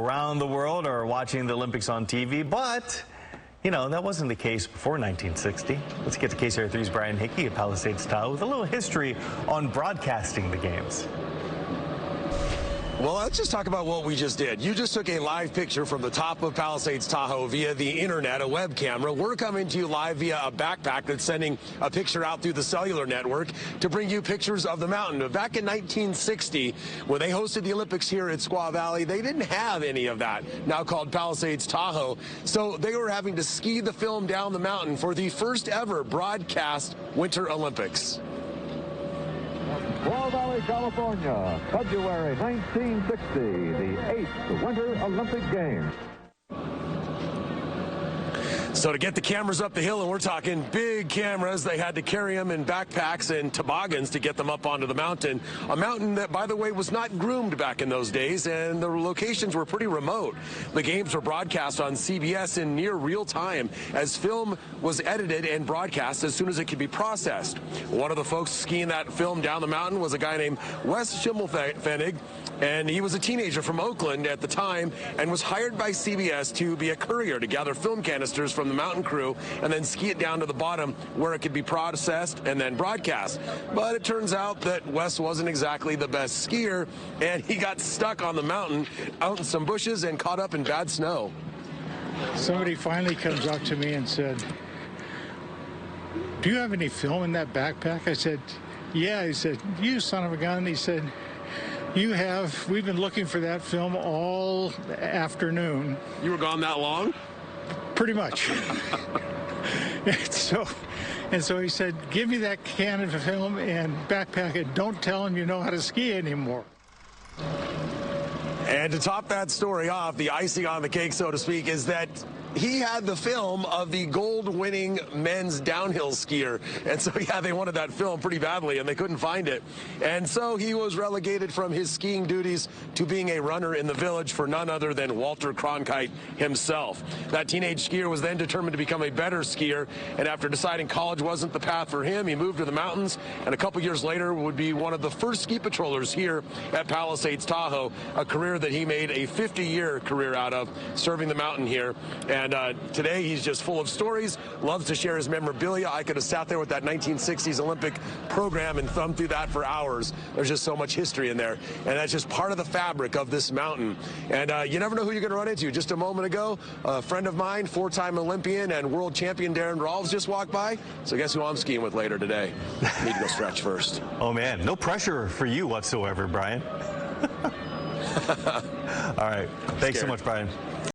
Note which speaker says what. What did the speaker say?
Speaker 1: Around the world are watching the Olympics on TV, but, you know, that wasn't the case before 1960. Let's get to KCRA3's Brian Hickey at Palisades Tahoe with a little history on broadcasting the games.
Speaker 2: Well, let's just talk about what we just did. You just took a live picture from the top of Palisades Tahoe via the internet, a web camera. We're coming to you live via a backpack that's sending a picture out through the cellular network to bring you pictures of the mountain. Back in 1960, when they hosted the Olympics here at Squaw Valley, they didn't have any of that, now called Palisades Tahoe. So they were having to ski the film down the mountain for the first ever broadcast Winter Olympics.
Speaker 3: Squaw Valley, California, February 1960, the 8th Winter Olympic Games.
Speaker 2: So to get the cameras up the hill, and we're talking big cameras, they had to carry them in backpacks and toboggans to get them up onto the mountain. A mountain that, by the way, was not groomed back in those days, and the locations were pretty remote. The games were broadcast on CBS in near real time as film was edited and broadcast as soon as it could be processed. One of the folks skiing that film down the mountain was a guy named Wes Schimmelpfennig, and he was a teenager from Oakland at the time and was hired by CBS to be a courier to gather film canisters from the mountain crew and then ski it down to the bottom where it could be processed and then broadcast. But it turns out that Wes wasn't exactly the best skier, and he got stuck on the mountain out in some bushes and caught up in bad snow.
Speaker 4: Somebody finally comes up to me and said, "Do you have any film in that backpack?" I said, "Yeah." He said, "You son of a gun." He said, "You have. We've been looking for that film all afternoon."
Speaker 2: You were gone that long?
Speaker 4: Pretty much. And so he said, "Give me that can of film and backpack it. Don't tell him you know how to ski anymore."
Speaker 2: And to top that story off, the icing on the cake, so to speak, is that he had the film of the gold-winning men's downhill skier. And so, yeah, they wanted that film pretty badly, and they couldn't find it. And so he was relegated from his skiing duties to being a runner in the village for none other than Walter Cronkite himself. That teenage skier was then determined to become a better skier, and after deciding college wasn't the path for him, he moved to the mountains, and a couple years later would be one of the first ski patrollers here at Palisades Tahoe, a career that he made a 50-year career out of, serving the mountain here. And today he's just full of stories, loves to share his memorabilia. I could have sat there with that 1960s Olympic program and thumbed through that for hours. There's just so much history in there, and that's just part of the fabric of this mountain. And you never know who you're going to run into. Just a moment ago, a friend of mine, four-time Olympian and world champion Darren Rawls just walked by. So guess who I'm skiing with later today? Need to go stretch first.
Speaker 1: Oh, man, no pressure for you whatsoever, Brian. All right. Thanks so much, Brian.